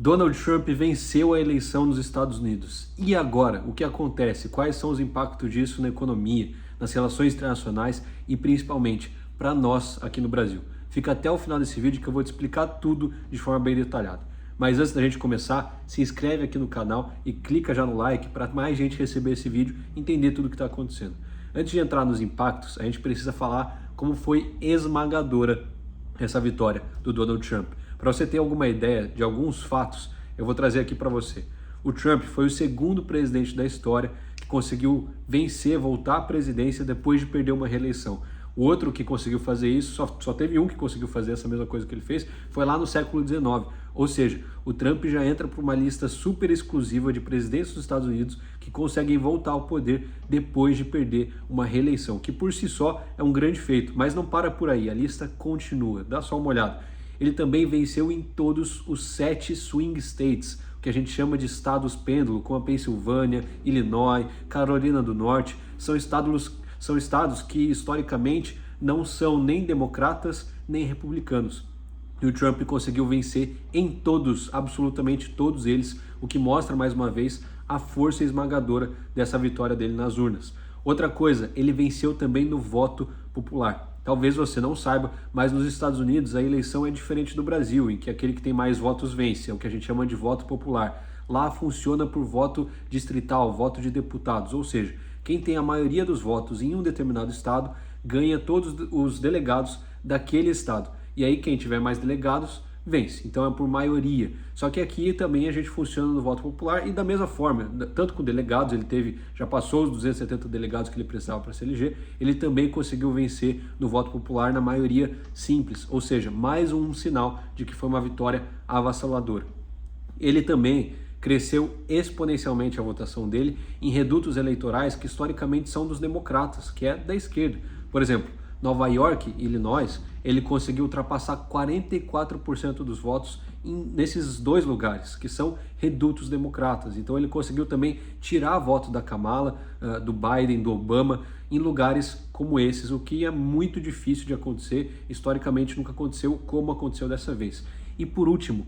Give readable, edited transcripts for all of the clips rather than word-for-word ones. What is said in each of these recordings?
Donald Trump venceu a eleição nos Estados Unidos. E agora? O que acontece? Quais são os impactos disso na economia, nas relações internacionais e principalmente para nós aqui no Brasil? Fica até o final desse vídeo que eu vou te explicar tudo de forma bem detalhada. Mas antes da gente começar, se inscreve aqui no canal e clica já no like para mais gente receber esse vídeo e entender tudo o que está acontecendo. Antes de entrar nos impactos, a gente precisa falar como foi esmagadora essa vitória do Donald Trump. Para você ter alguma ideia de alguns fatos, eu vou trazer aqui para você. O Trump foi o segundo presidente da história que conseguiu vencer, voltar à presidência depois de perder uma reeleição. O outro que conseguiu fazer isso, só teve um que conseguiu fazer essa mesma coisa que ele fez, foi lá no século XIX. Ou seja, o Trump já entra para uma lista super exclusiva de presidentes dos Estados Unidos que conseguem voltar ao poder depois de perder uma reeleição, que por si só é um grande feito, mas não para por aí, a lista continua, dá só uma olhada. Ele também venceu em todos os 7 swing states, o que a gente chama de estados pêndulo, como a Pensilvânia, Illinois, Carolina do Norte. São estados que historicamente não são nem democratas nem republicanos. E o Trump conseguiu vencer em todos, absolutamente todos eles, o que mostra mais uma vez a força esmagadora dessa vitória dele nas urnas. Outra coisa, ele venceu também no voto popular. Talvez você não saiba, mas nos Estados Unidos a eleição é diferente do Brasil, em que aquele que tem mais votos vence, é o que a gente chama de voto popular. Lá funciona por voto distrital, voto de deputados, ou seja, quem tem a maioria dos votos em um determinado estado ganha todos os delegados daquele estado. E aí quem tiver mais delegados vence, então é por maioria. Só que aqui também a gente funciona no voto popular e da mesma forma, tanto com delegados, já passou os 270 delegados que ele precisava para se eleger, ele também conseguiu vencer no voto popular na maioria simples, ou seja, mais um sinal de que foi uma vitória avassaladora. Ele também cresceu exponencialmente a votação dele em redutos eleitorais que historicamente são dos democratas, que é da esquerda. Por exemplo, Nova York e Illinois, ele conseguiu ultrapassar 44% dos votos nesses dois lugares, que são redutos democratas. Então ele conseguiu também tirar voto da Kamala, do Biden, do Obama, em lugares como esses, o que é muito difícil de acontecer, historicamente nunca aconteceu como aconteceu dessa vez. E por último,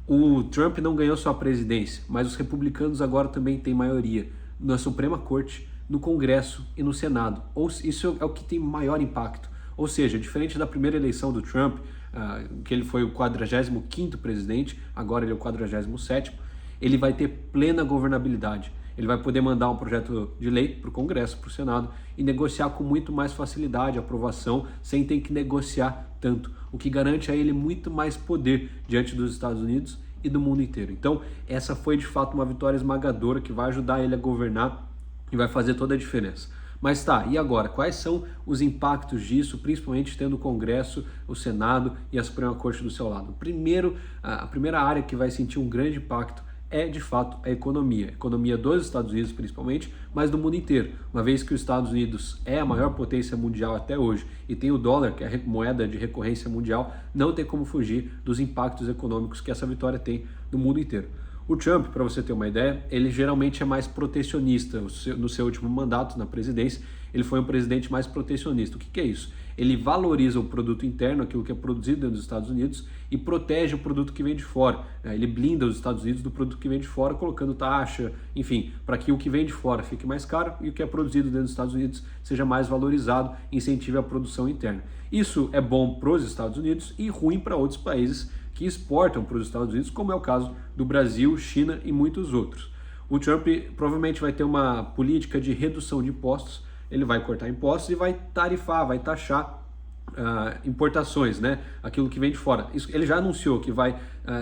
o Trump não ganhou só a presidência, mas os republicanos agora também têm maioria na Suprema Corte, no Congresso e no Senado. Isso é o que tem maior impacto. Ou seja, diferente da primeira eleição do Trump, que ele foi o 45º presidente, agora ele é o 47º, ele vai ter plena governabilidade. Ele vai poder mandar um projeto de lei para o Congresso, para o Senado e negociar com muito mais facilidade a aprovação, sem ter que negociar tanto, o que garante a ele muito mais poder diante dos Estados Unidos e do mundo inteiro. Então, essa foi de fato uma vitória esmagadora que vai ajudar ele a governar e vai fazer toda a diferença. Mas tá, e agora? Quais são os impactos disso, principalmente tendo o Congresso, o Senado e a Suprema Corte do seu lado? Primeiro, a primeira área que vai sentir um grande impacto é, de fato, a economia dos Estados Unidos principalmente, mas do mundo inteiro, uma vez que os Estados Unidos é a maior potência mundial até hoje e tem o dólar, que é a moeda de recorrência mundial, não tem como fugir dos impactos econômicos que essa vitória tem no mundo inteiro. O Trump, para você ter uma ideia, ele geralmente é mais protecionista. No seu último mandato na presidência, ele foi um presidente mais protecionista. O que é isso? Ele valoriza o produto interno, aquilo que é produzido dentro dos Estados Unidos, e protege o produto que vem de fora. Ele blinda os Estados Unidos do produto que vem de fora, colocando taxa, enfim, para que o que vem de fora fique mais caro e o que é produzido dentro dos Estados Unidos seja mais valorizado, incentive a produção interna. Isso é bom para os Estados Unidos e ruim para outros países que exportam para os Estados Unidos, como é o caso do Brasil, China e muitos outros. O Trump provavelmente vai ter uma política de redução de impostos, ele vai cortar impostos e vai tarifar, vai taxar importações, né? Aquilo que vem de fora. Ele já anunciou que vai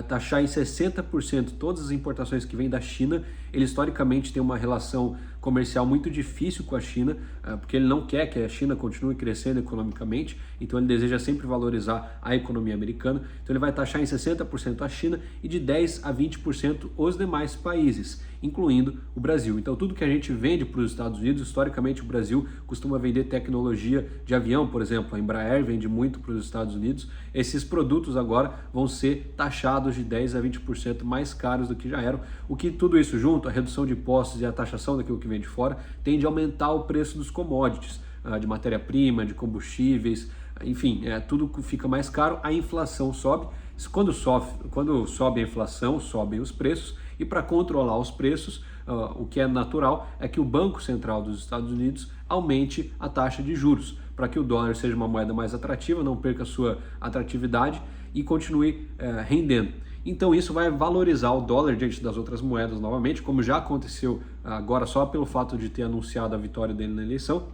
taxar em 60% todas as importações que vêm da China. Ele historicamente tem uma relação comercial muito difícil com a China, porque ele não quer que a China continue crescendo economicamente, então ele deseja sempre valorizar a economia americana. Então ele vai taxar em 60% a China e de 10% a 20% os demais países, incluindo o Brasil. Então tudo que a gente vende para os Estados Unidos, historicamente o Brasil costuma vender tecnologia de avião, por exemplo, a Embraer vende muito para os Estados Unidos. Esses produtos agora vão ser taxados de 10% a 20% mais caros do que já eram, o que tudo isso junto, a redução de impostos e a taxação daquilo que vem de fora, tende a aumentar o preço dos commodities, de matéria-prima, de combustíveis, enfim, tudo fica mais caro, a inflação sobe. Quando sobe a inflação, sobem os preços, e para controlar os preços, o que é natural é que o Banco Central dos Estados Unidos aumente a taxa de juros, para que o dólar seja uma moeda mais atrativa, não perca a sua atratividade e continue rendendo. Então isso vai valorizar o dólar diante das outras moedas novamente, como já aconteceu agora só pelo fato de ter anunciado a vitória dele na eleição.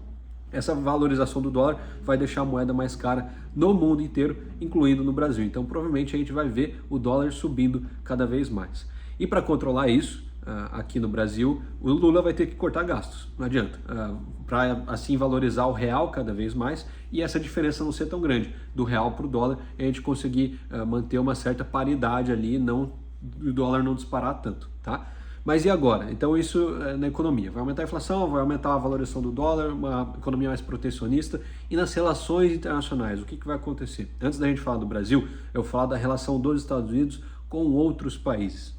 Essa valorização do dólar vai deixar a moeda mais cara no mundo inteiro, incluindo no Brasil. Então provavelmente a gente vai ver o dólar subindo cada vez mais. E para controlar isso, aqui no Brasil, o Lula vai ter que cortar gastos, não adianta, para assim valorizar o real cada vez mais e essa diferença não ser tão grande do real para o dólar e a gente conseguir manter uma certa paridade ali, não o dólar não disparar tanto, tá? Mas e agora? Então isso na economia, vai aumentar a inflação, vai aumentar a valorização do dólar, uma economia mais protecionista e nas relações internacionais, o que vai acontecer? Antes da gente falar do Brasil, eu vou falar da relação dos Estados Unidos com outros países.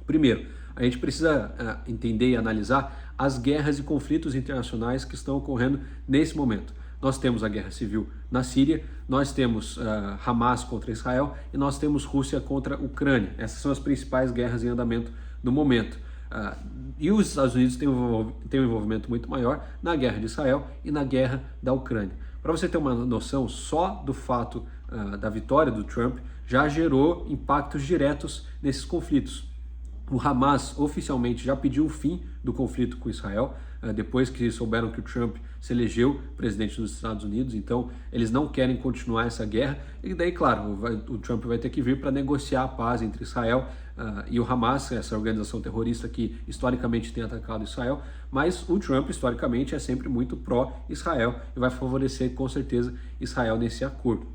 Primeiro, a gente precisa entender e analisar as guerras e conflitos internacionais que estão ocorrendo nesse momento. Nós temos a guerra civil na Síria, nós temos Hamas contra Israel e nós temos Rússia contra a Ucrânia. Essas são as principais guerras em andamento no momento. E os Estados Unidos têm um envolvimento muito maior na guerra de Israel e na guerra da Ucrânia. Para você ter uma noção, só do fato da vitória do Trump já gerou impactos diretos nesses conflitos. O Hamas oficialmente já pediu o fim do conflito com Israel, depois que souberam que o Trump se elegeu presidente dos Estados Unidos, então eles não querem continuar essa guerra, e daí, claro, o Trump vai ter que vir para negociar a paz entre Israel e o Hamas, essa organização terrorista que historicamente tem atacado Israel, mas o Trump historicamente é sempre muito pró-Israel e vai favorecer com certeza Israel nesse acordo.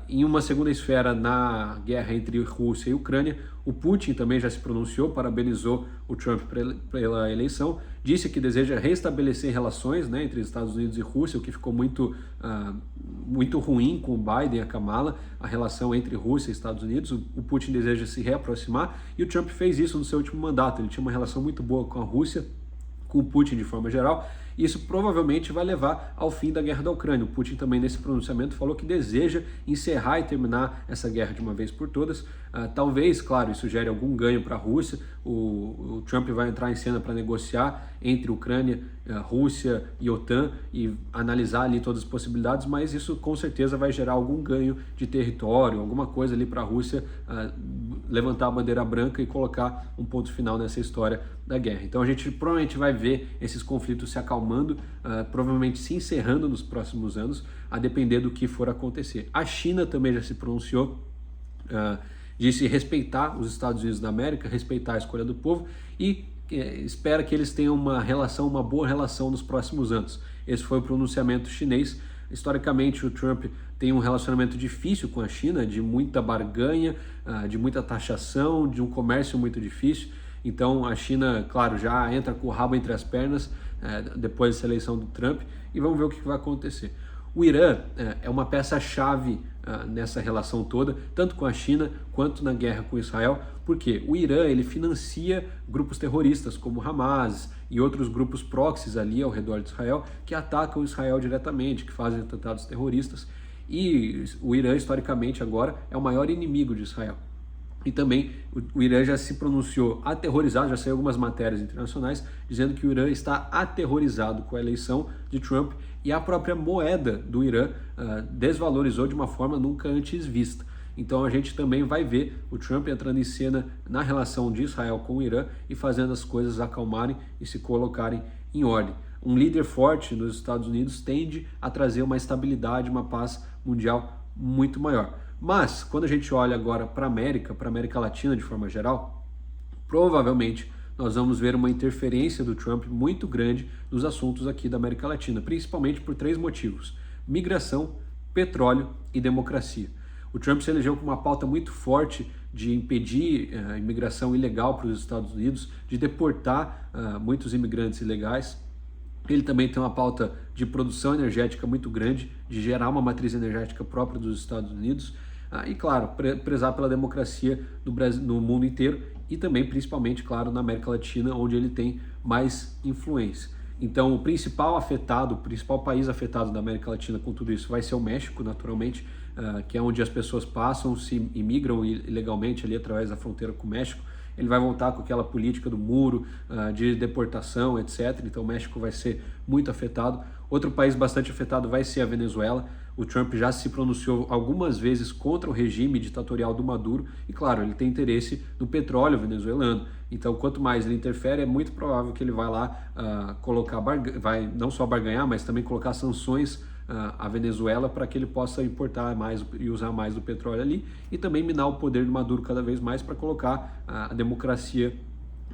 Em uma segunda esfera, na guerra entre Rússia e Ucrânia, o Putin também já se pronunciou, parabenizou o Trump pela eleição, disse que deseja restabelecer relações, né, entre Estados Unidos e Rússia, o que ficou muito ruim com o Biden e a Kamala, a relação entre Rússia e Estados Unidos. O Putin deseja se reaproximar e o Trump fez isso no seu último mandato. Ele tinha uma relação muito boa com a Rússia, com o Putin de forma geral, e isso provavelmente vai levar ao fim da guerra da Ucrânia. O Putin também nesse pronunciamento falou que deseja encerrar e terminar essa guerra de uma vez por todas. Talvez, claro, isso gere algum ganho para a Rússia. O Trump vai entrar em cena para negociar entre Ucrânia, Rússia e OTAN e analisar ali todas as possibilidades, mas isso com certeza vai gerar algum ganho de território, alguma coisa ali para a Rússia levantar a bandeira branca e colocar um ponto final nessa história da guerra. Então a gente provavelmente vai ver esses conflitos se acalmando, provavelmente se encerrando nos próximos anos, a depender do que for acontecer. A China também já se pronunciou, disse respeitar os Estados Unidos da América, respeitar a escolha do povo e espera que eles tenham uma boa relação nos próximos anos. Esse foi o pronunciamento chinês. Historicamente, o Trump tem um relacionamento difícil com a China, de muita barganha, de muita taxação, de um comércio muito difícil. Então a China, claro, já entra com o rabo entre as pernas depois dessa eleição do Trump e vamos ver o que vai acontecer. O Irã é uma peça-chave nessa relação toda, tanto com a China quanto na guerra com Israel, porque o Irã ele financia grupos terroristas como Hamas e outros grupos proxies ali ao redor de Israel que atacam Israel diretamente, que fazem atentados terroristas, e o Irã historicamente agora é o maior inimigo de Israel. E também o Irã já se pronunciou aterrorizado, já saiu algumas matérias internacionais dizendo que o Irã está aterrorizado com a eleição de Trump e a própria moeda do Irã desvalorizou de uma forma nunca antes vista. Então a gente também vai ver o Trump entrando em cena na relação de Israel com o Irã e fazendo as coisas acalmarem e se colocarem em ordem. Um líder forte nos Estados Unidos tende a trazer uma estabilidade, uma paz mundial muito maior. Mas, quando a gente olha agora para a América Latina de forma geral, provavelmente nós vamos ver uma interferência do Trump muito grande nos assuntos aqui da América Latina, principalmente por 3 motivos: migração, petróleo e democracia. O Trump se elegeu com uma pauta muito forte de impedir a imigração ilegal para os Estados Unidos, de deportar muitos imigrantes ilegais. Ele também tem uma pauta de produção energética muito grande, de gerar uma matriz energética própria dos Estados Unidos e, claro, prezar pela democracia no Brasil, no mundo inteiro e também, principalmente, claro, na América Latina, onde ele tem mais influência. Então, o principal país afetado da América Latina com tudo isso vai ser o México, naturalmente. que é onde as pessoas passam, se imigram ilegalmente ali através da fronteira com o México. Ele vai voltar com aquela política do muro, de deportação, etc. Então o México vai ser muito afetado. Outro país bastante afetado vai ser a Venezuela. O Trump já se pronunciou algumas vezes contra o regime ditatorial do Maduro e, claro, ele tem interesse no petróleo venezuelano. Então, quanto mais ele interfere, é muito provável que ele vai lá vai não só barganhar, mas também colocar sanções à Venezuela para que ele possa importar mais e usar mais do petróleo ali e também minar o poder do Maduro cada vez mais para colocar a democracia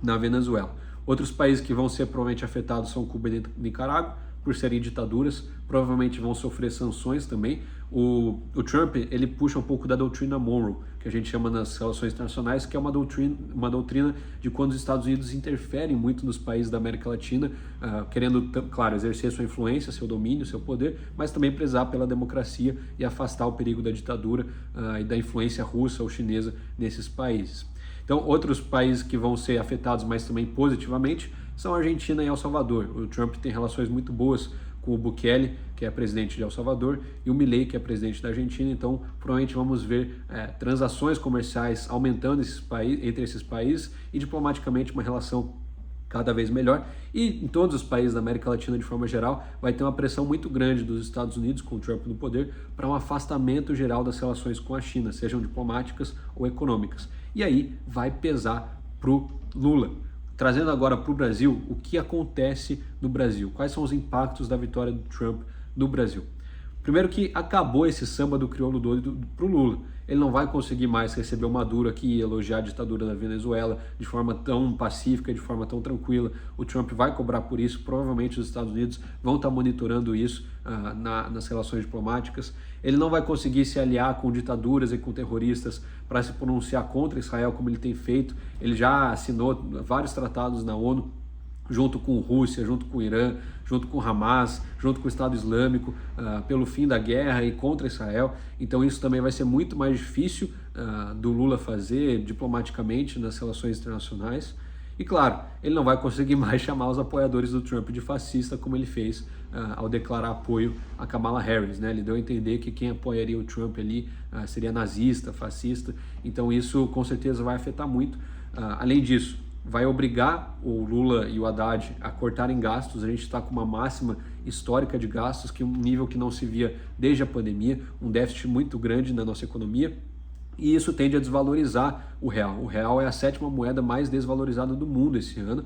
na Venezuela. Outros países que vão ser provavelmente afetados são Cuba e Nicarágua, por serem ditaduras, provavelmente vão sofrer sanções também. O Trump, ele puxa um pouco da doutrina Monroe, que a gente chama nas relações internacionais, que é uma doutrina de quando os Estados Unidos interferem muito nos países da América Latina, querendo, claro, exercer sua influência, seu domínio, seu poder, mas também prezar pela democracia e afastar o perigo da ditadura e da influência russa ou chinesa nesses países. Então, outros países que vão ser afetados, mas também positivamente, são a Argentina e El Salvador. O Trump tem relações muito boas com o Bukele, que é presidente de El Salvador, e o Milei, que é presidente da Argentina. Então, provavelmente vamos ver transações comerciais aumentando entre esses países e diplomaticamente uma relação cada vez melhor. E em todos os países da América Latina, de forma geral, vai ter uma pressão muito grande dos Estados Unidos, com o Trump no poder, para um afastamento geral das relações com a China, sejam diplomáticas ou econômicas. E aí vai pesar para o Lula. Trazendo agora para o Brasil, o que acontece no Brasil? Quais são os impactos da vitória do Trump no Brasil? Primeiro que acabou esse samba do crioulo doido para o Lula. Ele não vai conseguir mais receber o Maduro aqui e elogiar a ditadura da Venezuela de forma tão pacífica, de forma tão tranquila. O Trump vai cobrar por isso. Provavelmente os Estados Unidos vão estar monitorando isso nas relações diplomáticas. Ele não vai conseguir se aliar com ditaduras e com terroristas para se pronunciar contra Israel como ele tem feito. Ele já assinou vários tratados na ONU, junto com Rússia, junto com o Irã, junto com o Hamas, junto com o Estado Islâmico, pelo fim da guerra e contra Israel. Então isso também vai ser muito mais difícil do Lula fazer diplomaticamente nas relações internacionais. E claro, ele não vai conseguir mais chamar os apoiadores do Trump de fascista como ele fez ao declarar apoio a Kamala Harris, né? Ele deu a entender que quem apoiaria o Trump ali seria nazista, fascista. Então isso com certeza vai afetar muito. Além disso, vai obrigar o Lula e o Haddad a cortarem gastos. A gente está com uma máxima histórica de gastos, que é um nível que não se via desde a pandemia, um déficit muito grande na nossa economia, e isso tende a desvalorizar o real. O real é a 7ª moeda mais desvalorizada do mundo esse ano.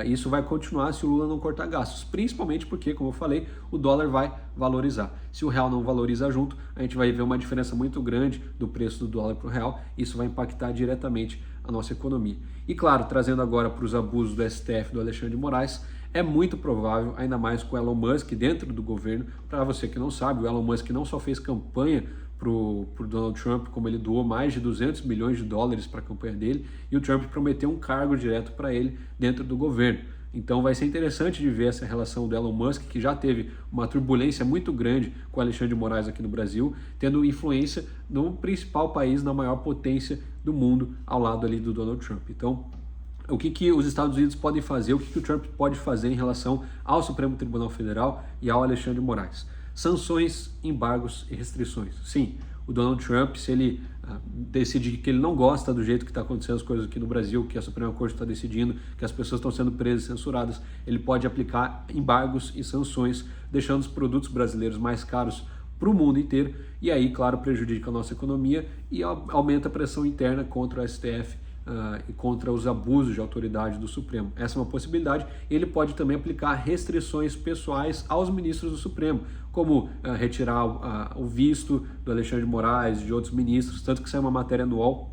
Isso vai continuar se o Lula não cortar gastos, principalmente porque, como eu falei, o dólar vai valorizar. Se o real não valoriza junto, a gente vai ver uma diferença muito grande do preço do dólar para o real. Isso vai impactar diretamente a nossa economia. E claro, trazendo agora para os abusos do STF do Alexandre de Moraes, é muito provável, ainda mais com o Elon Musk dentro do governo. Para você que não sabe, o Elon Musk não só fez campanha para o Donald Trump, como ele doou mais de 200 milhões de dólares para a campanha dele, e o Trump prometeu um cargo direto para ele dentro do governo. Então vai ser interessante de ver essa relação do Elon Musk, que já teve uma turbulência muito grande com o Alexandre de Moraes aqui no Brasil, tendo influência no principal país, na maior potência do mundo, ao lado ali do Donald Trump. Então, o que os Estados Unidos podem fazer, o que o Trump pode fazer em relação ao Supremo Tribunal Federal e ao Alexandre de Moraes? Sanções, embargos e restrições. Sim, o Donald Trump, se ele decidir que ele não gosta do jeito que está acontecendo as coisas aqui no Brasil, que a Suprema Corte está decidindo, que as pessoas estão sendo presas e censuradas, ele pode aplicar embargos e sanções, deixando os produtos brasileiros mais caros para o mundo inteiro, e aí, claro, prejudica a nossa economia e aumenta a pressão interna contra o STF e contra os abusos de autoridade do Supremo. Essa é uma possibilidade. Ele pode também aplicar restrições pessoais aos ministros do Supremo, como retirar o visto do Alexandre de Moraes e de outros ministros, tanto que saiu uma matéria no UOL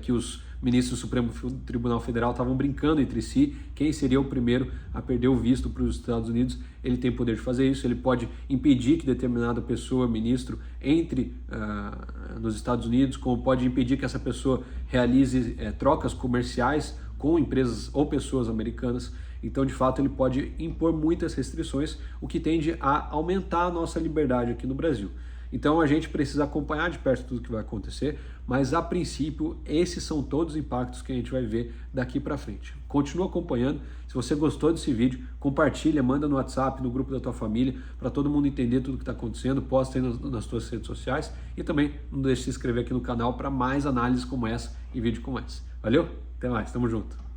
que os ministros do Supremo Tribunal Federal estavam brincando entre si, quem seria o primeiro a perder o visto para os Estados Unidos. Ele tem poder de fazer isso, ele pode impedir que determinada pessoa, ministro, entre nos Estados Unidos, como pode impedir que essa pessoa realize trocas comerciais com empresas ou pessoas americanas. Então, de fato, ele pode impor muitas restrições, o que tende a aumentar a nossa liberdade aqui no Brasil. Então a gente precisa acompanhar de perto tudo que vai acontecer, mas a princípio esses são todos os impactos que a gente vai ver daqui para frente. Continua acompanhando. Se você gostou desse vídeo, compartilha, manda no WhatsApp, no grupo da tua família, para todo mundo entender tudo que está acontecendo, posta aí nas tuas redes sociais e também não deixe de se inscrever aqui no canal para mais análises como essa e vídeo como esse. Valeu? Até mais, tamo junto.